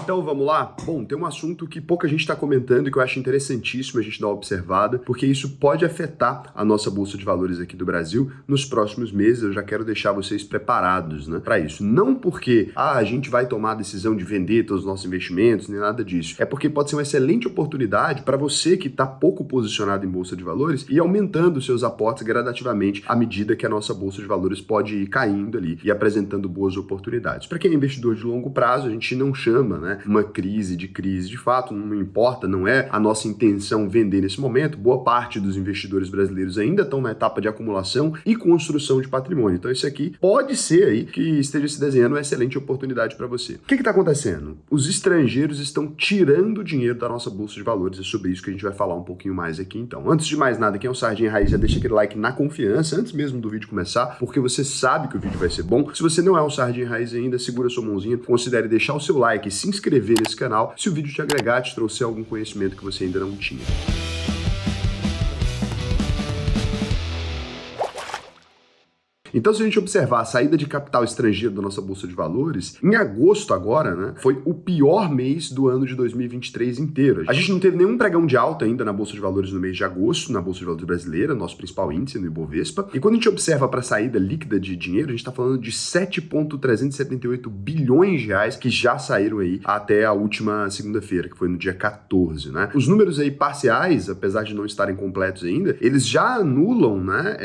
Então vamos lá? Bom, tem um assunto que pouca gente está comentando e que eu acho interessantíssimo a gente dar uma observada, porque isso pode afetar a nossa Bolsa de Valores aqui do Brasil nos próximos meses. Eu já quero deixar vocês preparados, né, para isso. Não porque a gente vai tomar a decisão de vender todos os nossos investimentos, nem nada disso. É porque pode ser uma excelente oportunidade para você que está pouco posicionado em Bolsa de Valores e aumentando seus aportes gradativamente à medida que a nossa Bolsa de Valores pode ir caindo ali e apresentando boas oportunidades. Para quem é investidor de longo prazo, a gente não chama, né, uma crise, de fato, não importa, não é a nossa intenção vender nesse momento. Boa parte dos investidores brasileiros ainda estão na etapa de acumulação e construção de patrimônio. Então isso aqui pode ser aí que esteja se desenhando uma excelente oportunidade para você. O que está acontecendo? Os estrangeiros estão tirando dinheiro da nossa Bolsa de Valores. É sobre isso que a gente vai falar um pouquinho mais aqui então. Antes de mais nada, quem é o Sardinha Raiz, já deixa aquele like na confiança, antes mesmo do vídeo começar, porque você sabe que o vídeo vai ser bom. Se você não é um Sardinha Raiz ainda, segura sua mãozinha, considere deixar o seu like e se inscrever nesse canal se o vídeo te agregar, te trouxer algum conhecimento que você ainda não tinha. Então, se a gente observar a saída de capital estrangeiro da nossa Bolsa de Valores, em agosto agora, né, foi o pior mês do ano de 2023 inteiro. A gente não teve nenhum pregão de alta ainda na Bolsa de Valores no mês de agosto, na Bolsa de Valores brasileira, nosso principal índice no Ibovespa. E quando a gente observa para a saída líquida de dinheiro, a gente está falando de 7,378 bilhões de reais que já saíram aí até a última segunda-feira, que foi no dia 14, né? Os números aí parciais, apesar de não estarem completos ainda, eles já anulam, né,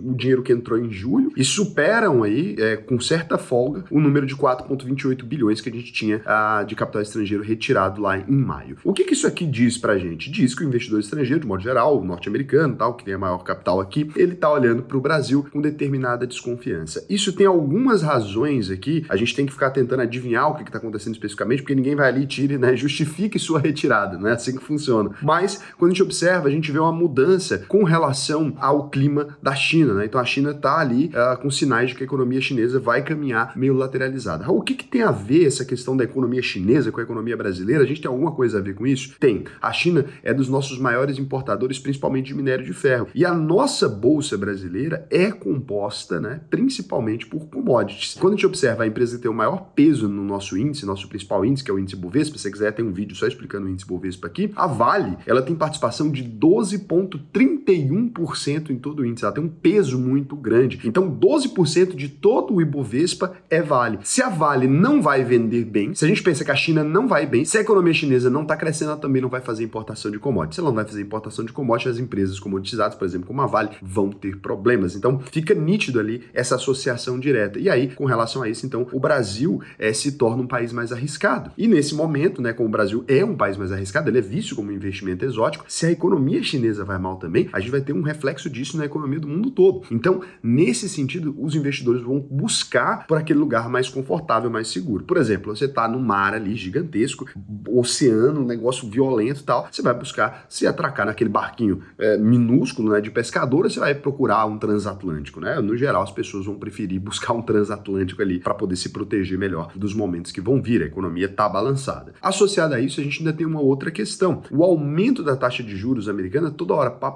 o dinheiro que entrou em julho e superam aí, com certa folga, o número de 4,28 bilhões que a gente tinha de capital estrangeiro retirado lá em maio. O que isso aqui diz pra gente? Diz que o investidor estrangeiro, de modo geral, o norte-americano, tal, que tem a maior capital aqui, ele tá olhando para o Brasil com determinada desconfiança. Isso tem algumas razões aqui, a gente tem que ficar tentando adivinhar o que tá acontecendo especificamente, porque ninguém vai ali e tire, né, justifique sua retirada, não é assim que funciona. Mas, quando a gente observa, a gente vê uma mudança com relação ao clima da China, né? Então a China está ali com sinais de que a economia chinesa vai caminhar meio lateralizada. O que tem a ver essa questão da economia chinesa com a economia brasileira? A gente tem alguma coisa a ver com isso? Tem. A China é dos nossos maiores importadores, principalmente de minério de ferro. E a nossa bolsa brasileira é composta, né, principalmente por commodities. Quando a gente observa a empresa que tem o maior peso no nosso índice, nosso principal índice, que é o índice Bovespa, se você quiser tem um vídeo só explicando o índice Bovespa aqui, a Vale, ela tem participação de 12,31% em todo o índice. Ela tem um peso muito grande. Então, 12% de todo o Ibovespa é Vale. Se a Vale não vai vender bem, se a gente pensa que a China não vai bem, se a economia chinesa não está crescendo, ela também não vai fazer importação de commodities. Se ela não vai fazer importação de commodities, as empresas comoditizadas, por exemplo, como a Vale, vão ter problemas. Então, fica nítido ali essa associação direta. E aí, com relação a isso, então, o Brasil se torna um país mais arriscado. E nesse momento, né, como o Brasil é um país mais arriscado, ele é visto como um investimento exótico, se a economia chinesa vai mal também, a gente vai ter um reflexo disso na economia do mundo todo. Então, nesse sentido, os investidores vão buscar por aquele lugar mais confortável, mais seguro. Por exemplo, você está no mar ali gigantesco, oceano, um negócio violento e tal, você vai buscar se atracar naquele barquinho minúsculo, né, de pescador, você vai procurar um transatlântico, né? No geral, as pessoas vão preferir buscar um transatlântico ali para poder se proteger melhor dos momentos que vão vir. A economia está balançada. Associada a isso, a gente ainda tem uma outra questão. O aumento da taxa de juros americana toda hora, pá.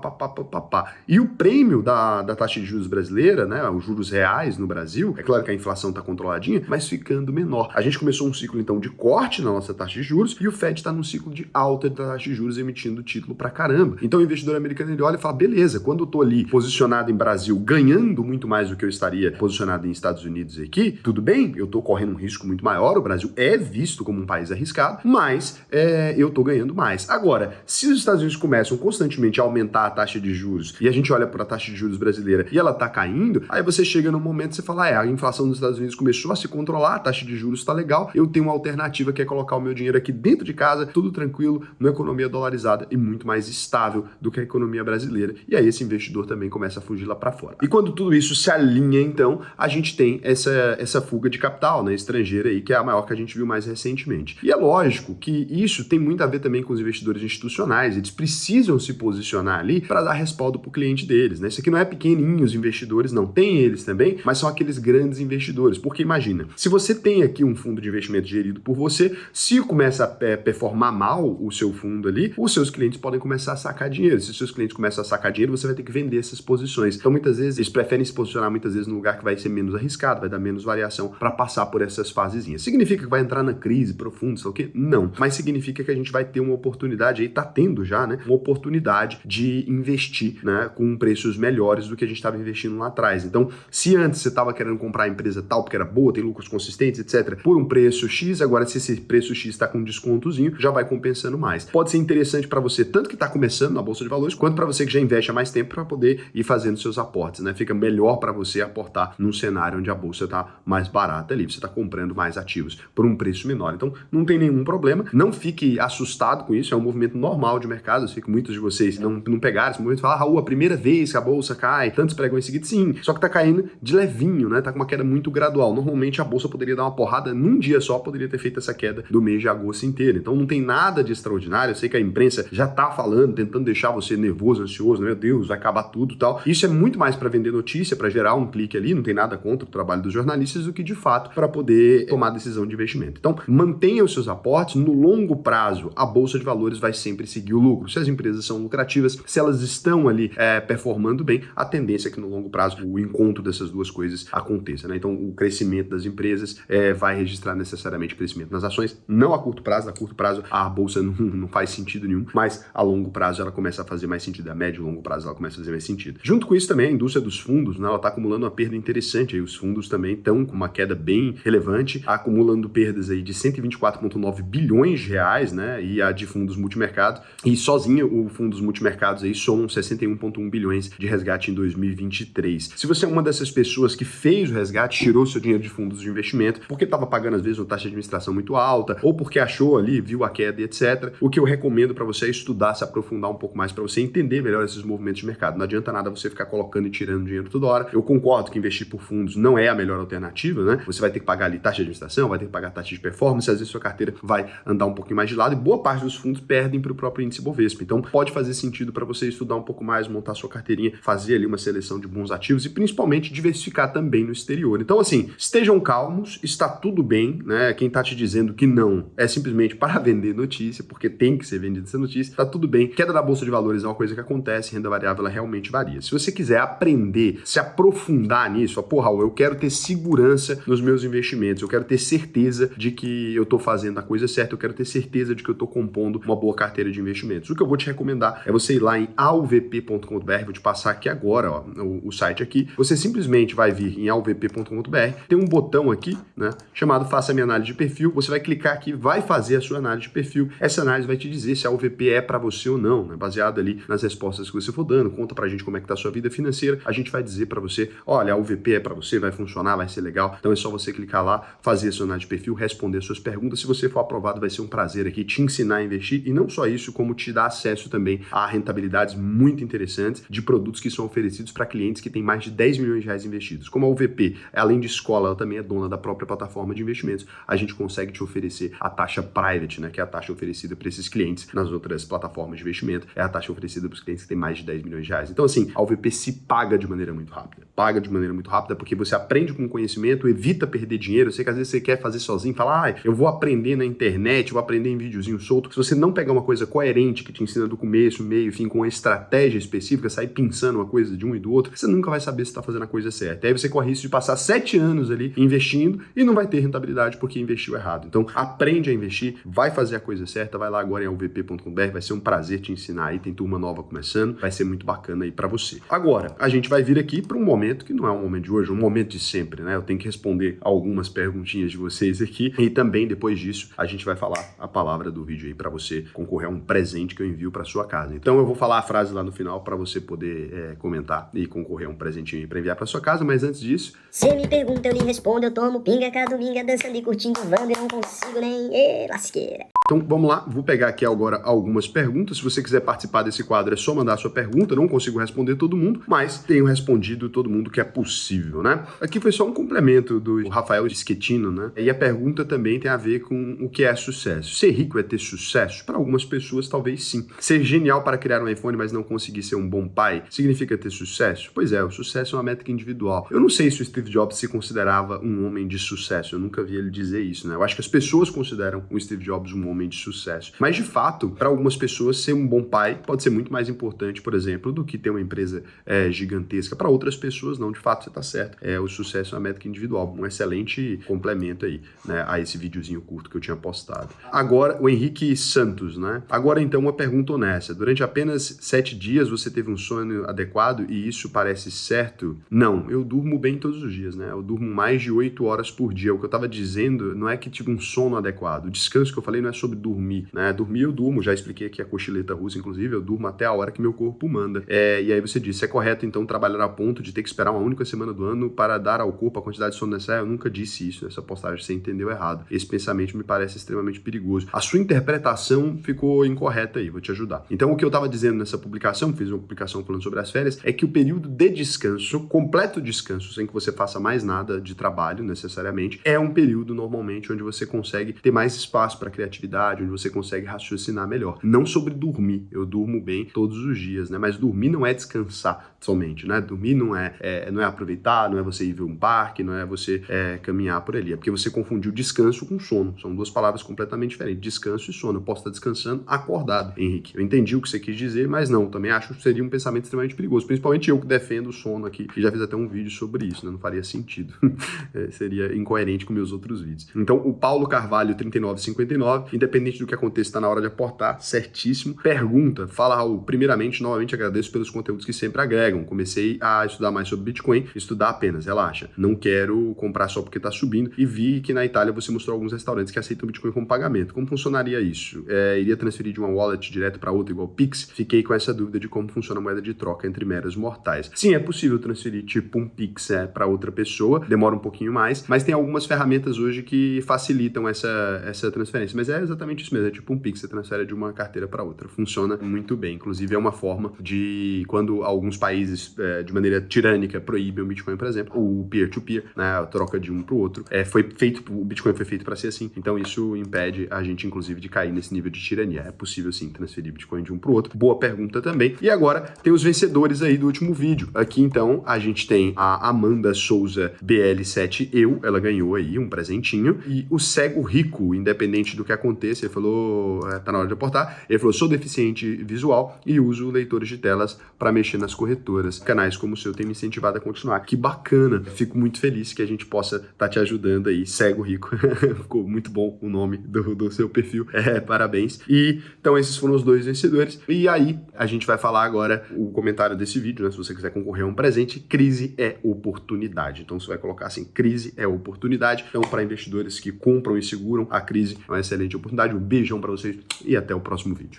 E o prêmio da taxa de juros brasileira, né, os juros reais no Brasil, é claro que a inflação está controladinha, mas ficando menor. A gente começou um ciclo, então, de corte na nossa taxa de juros e o Fed está num ciclo de alta da taxa de juros, emitindo título pra caramba. Então, o investidor americano, ele olha e fala, beleza, quando eu tô ali posicionado em Brasil, ganhando muito mais do que eu estaria posicionado em Estados Unidos aqui, tudo bem, eu tô correndo um risco muito maior, o Brasil é visto como um país arriscado, mas eu tô ganhando mais. Agora, se os Estados Unidos começam constantemente a aumentar a taxa de juros e a gente olha para a taxa de juros brasileira e ela tá caindo, aí você chega num momento e você fala, a inflação dos Estados Unidos começou a se controlar, a taxa de juros está legal, eu tenho uma alternativa que é colocar o meu dinheiro aqui dentro de casa, tudo tranquilo, numa economia dolarizada e muito mais estável do que a economia brasileira. E aí esse investidor também começa a fugir lá para fora. E quando tudo isso se alinha, então, a gente tem essa fuga de capital, né, estrangeira aí, que é a maior que a gente viu mais recentemente. E é lógico que isso tem muito a ver também com os investidores institucionais, eles precisam se posicionar ali para dar respaldo para o cliente deles, né? Isso aqui não é pequenininhos investidores investidores, não, tem eles também, mas são aqueles grandes investidores, porque imagina, se você tem aqui um fundo de investimento gerido por você, se começa a performar mal o seu fundo ali, os seus clientes podem começar a sacar dinheiro. Se os seus clientes começam a sacar dinheiro, você vai ter que vender essas posições. Então, muitas vezes, eles preferem se posicionar muitas vezes no lugar que vai ser menos arriscado, vai dar menos variação para passar por essas fasezinhas. Significa que vai entrar na crise profunda, sei o quê? Não. Mas significa que a gente vai ter uma oportunidade, aí tá tendo já, né? Uma oportunidade de investir, né? Com preços melhores do que a gente estava investindo lá atrás. Então, se antes você estava querendo comprar a empresa tal, porque era boa, tem lucros consistentes, etc., por um preço X, agora se esse preço X está com um descontozinho, já vai compensando mais. Pode ser interessante para você, tanto que está começando na Bolsa de Valores, quanto para você que já investe há mais tempo para poder ir fazendo seus aportes, né? Fica melhor para você aportar num cenário onde a bolsa está mais barata ali, você está comprando mais ativos por um preço menor. Então, não tem nenhum problema. Não fique assustado com isso, é um movimento normal de mercado. Eu sei que muitos de vocês não pegaram esse movimento e falam, Raul, a primeira vez que a bolsa cai, tantos pregam em seguida, sim, só que tá caindo de levinho, né? Tá com uma queda muito gradual. Normalmente a bolsa poderia dar uma porrada num dia só, poderia ter feito essa queda do mês de agosto inteiro. Então não tem nada de extraordinário. Eu sei que a imprensa já tá falando, tentando deixar você nervoso, ansioso, né? Meu Deus, vai acabar tudo e tal. Isso é muito mais para vender notícia, para gerar um clique ali, não tem nada contra o trabalho dos jornalistas, do que de fato para poder tomar decisão de investimento. Então, mantenha os seus aportes. No longo prazo, a Bolsa de Valores vai sempre seguir o lucro. Se as empresas são lucrativas, se elas estão ali performando bem, a tendência é que no longo prazo o encontro dessas duas coisas aconteça, né? Então, o crescimento das empresas vai registrar necessariamente crescimento nas ações, não a curto prazo. A curto prazo, a bolsa não faz sentido nenhum, mas a longo prazo ela começa a fazer mais sentido, a médio e longo prazo ela começa a fazer mais sentido. Junto com isso também, a indústria dos fundos, né, ela está acumulando uma perda interessante, aí os fundos também estão com uma queda bem relevante, acumulando perdas aí de 124,9 bilhões de reais, né, e a de fundos multimercados, e sozinho o fundos multimercados aí somam 61,1 bilhões de resgate em 2023. Se você é uma dessas pessoas que fez o resgate, tirou seu dinheiro de fundos de investimento, porque estava pagando às vezes uma taxa de administração muito alta, ou porque achou ali, viu a queda e etc., o que eu recomendo para você é estudar, se aprofundar um pouco mais para você entender melhor esses movimentos de mercado. Não adianta nada você ficar colocando e tirando dinheiro toda hora. Eu concordo que investir por fundos não é a melhor alternativa, né? Você vai ter que pagar ali taxa de administração, vai ter que pagar taxa de performance, às vezes sua carteira vai andar um pouquinho mais de lado e boa parte dos fundos perdem para o próprio índice Bovespa. Então pode fazer sentido para você estudar um pouco mais, montar sua carteirinha, fazer ali uma seleção de bons ativos e principalmente diversificar também no exterior. Então assim, estejam calmos, está tudo bem, né? Quem tá te dizendo que não é simplesmente para vender notícia, porque tem que ser vendida essa notícia, tá tudo bem. Queda da Bolsa de Valores é uma coisa que acontece, renda variável ela realmente varia. Se você quiser aprender, se aprofundar nisso, pô, Raul, eu quero ter segurança nos meus investimentos, eu quero ter certeza de que eu tô fazendo a coisa certa, eu quero ter certeza de que eu tô compondo uma boa carteira de investimentos. O que eu vou te recomendar é você ir lá em auvp.com.br, vou te passar aqui agora, ó, o site aqui. Você simplesmente vai vir em auvp.com.br, tem um botão aqui, né, chamado Faça Minha Análise de Perfil. Você vai clicar aqui, vai fazer a sua análise de perfil. Essa análise vai te dizer se a UVP é para você ou não, né, baseado ali nas respostas que você for dando. Conta pra gente como é que tá a sua vida financeira. A gente vai dizer para você, olha, a UVP é para você, vai funcionar, vai ser legal. Então é só você clicar lá, fazer a sua análise de perfil, responder suas perguntas. Se você for aprovado, vai ser um prazer aqui te ensinar a investir e não só isso, como te dar acesso também a rentabilidades muito interessantes de produtos que são oferecidos para clientes que têm mais de 10 milhões de reais investidos. Como a UVP, além de escola, ela também é dona da própria plataforma de investimentos, a gente consegue te oferecer a taxa private, né, que é a taxa oferecida para esses clientes nas outras plataformas de investimento, é a taxa oferecida para os clientes que têm mais de 10 milhões de reais. Então assim, a UVP se paga de maneira muito rápida. Paga de maneira muito rápida porque você aprende com conhecimento, evita perder dinheiro. Eu sei que às vezes você quer fazer sozinho, fala, eu vou aprender na internet, vou aprender em videozinho solto. Se você não pegar uma coisa coerente que te ensina do começo, meio, fim, com uma estratégia específica, sair pensando uma coisa de um e do outro, você nunca vai saber se está fazendo a coisa certa. Aí você corre risco de passar 7 anos ali investindo e não vai ter rentabilidade porque investiu errado. Então, aprende a investir, vai fazer a coisa certa, vai lá agora em alvp.com.br, vai ser um prazer te ensinar aí, tem turma nova começando, vai ser muito bacana aí para você. Agora, a gente vai vir aqui para um momento que não é um momento de hoje, é um momento de sempre, né? Eu tenho que responder algumas perguntinhas de vocês aqui e também depois disso a gente vai falar a palavra do vídeo aí para você concorrer a um presente que eu envio para sua casa. Então eu vou falar a frase lá no final para você poder comentar e concorrer a um presentinho para enviar para sua casa, mas antes disso... Você me pergunta, eu lhe respondo, eu tomo pinga cada domingo, dançando e curtindo Wanda, eu não consigo nem... lasqueira. Então vamos lá, vou pegar aqui agora algumas perguntas. Se você quiser participar desse quadro é só mandar a sua pergunta, eu não consigo responder todo mundo, mas tenho respondido todo mundo que é possível, né? Aqui foi só um complemento do Rafael Schettino, né? E a pergunta também tem a ver com o que é sucesso. Ser rico é ter sucesso? Para algumas pessoas talvez sim. Ser genial para criar um iPhone, mas não conseguir ser um bom pai, significa ter sucesso? Pois Pois é, o sucesso é uma métrica individual. Eu não sei se o Steve Jobs se considerava um homem de sucesso, eu nunca vi ele dizer isso, né? Eu acho que as pessoas consideram o Steve Jobs um homem de sucesso. Mas, de fato, para algumas pessoas, ser um bom pai pode ser muito mais importante, por exemplo, do que ter uma empresa gigantesca. Para outras pessoas, não, de fato, você está certo. O sucesso é uma métrica individual. Um excelente complemento aí, né, a esse videozinho curto que eu tinha postado. Agora, o Henrique Santos, né? Agora, então, uma pergunta honesta. Durante apenas 7 dias, você teve um sono adequado e isso parece certo? Não, eu durmo bem todos os dias, né? Eu durmo mais de 8 horas por dia. O que eu estava dizendo não é que tive um sono adequado. O descanso que eu falei não é sobre dormir, né? Dormir eu durmo, já expliquei aqui a cochileta russa, inclusive, eu durmo até a hora que meu corpo manda. E aí você disse, é correto então trabalhar a ponto de ter que esperar uma única semana do ano para dar ao corpo a quantidade de sono necessária? Eu nunca disse isso nessa postagem, você entendeu errado. Esse pensamento me parece extremamente perigoso. A sua interpretação ficou incorreta aí, vou te ajudar. Então o que eu estava dizendo nessa publicação, fiz uma publicação falando sobre as férias, é que o período de descanso, completo descanso, sem que você faça mais nada de trabalho necessariamente, é um período normalmente onde você consegue ter mais espaço para criatividade, onde você consegue raciocinar melhor. Não sobre dormir, eu durmo bem todos os dias, né? Mas dormir não é descansar somente, né? Dormir não é aproveitar, não é você ir ver um parque, não é você caminhar por ali, é porque você confundiu descanso com sono, são duas palavras completamente diferentes, descanso e sono. Eu posso estar descansando acordado, Henrique. Eu entendi o que você quis dizer, mas não, também acho que seria um pensamento extremamente perigoso, principalmente eu que defendo o sono aqui, e já fiz até um vídeo sobre isso, né? Não faria sentido. Seria incoerente com meus outros vídeos. Então, o Paulo Carvalho, 3959, independente do que aconteça, está na hora de aportar, certíssimo. Pergunta, fala Raul, primeiramente, novamente agradeço pelos conteúdos que sempre agregam. Comecei a estudar mais sobre Bitcoin, estudar apenas, relaxa. Não quero comprar só porque está subindo e vi que na Itália você mostrou alguns restaurantes que aceitam Bitcoin como pagamento. Como funcionaria isso? Iria transferir de uma wallet direto para outra igual Pix? Fiquei com essa dúvida de como funciona a moeda de troca entre meros mortais. Sim, é possível transferir tipo um Pix para outra pessoa, demora um pouquinho mais, mas tem algumas ferramentas hoje que facilitam essa transferência, mas é exatamente isso mesmo, é tipo um Pix, você transfere de uma carteira para outra, funciona muito bem, inclusive é uma forma de, quando alguns países de maneira tirânica proíbem o Bitcoin, por exemplo, o peer-to-peer, né, a troca de um para o outro, o Bitcoin foi feito para ser assim, então isso impede a gente, inclusive, de cair nesse nível de tirania. É possível sim transferir Bitcoin de um para o outro. Boa pergunta também. E agora tem os vencedores aí do último vídeo. Aqui então a gente tem a Amanda Souza BL7 ela ganhou aí um presentinho, e o Cego Rico, independente do que aconteça, ele falou, tá na hora de aportar, ele falou, sou deficiente visual e uso leitores de telas para mexer nas corretoras. Canais como o seu tem me incentivado a continuar. Que bacana, fico muito feliz que a gente possa estar te ajudando aí, Cego Rico. Ficou muito bom o nome do seu perfil, parabéns. E então esses foram os dois vencedores, e aí a gente vai falar agora o comentário desse vídeo, né? Se você quiser concorrer a um presente, crise é oportunidade. Então você vai colocar assim, crise é oportunidade. Então, para investidores que compram e seguram, a crise é uma excelente oportunidade. Um beijão para vocês e até o próximo vídeo.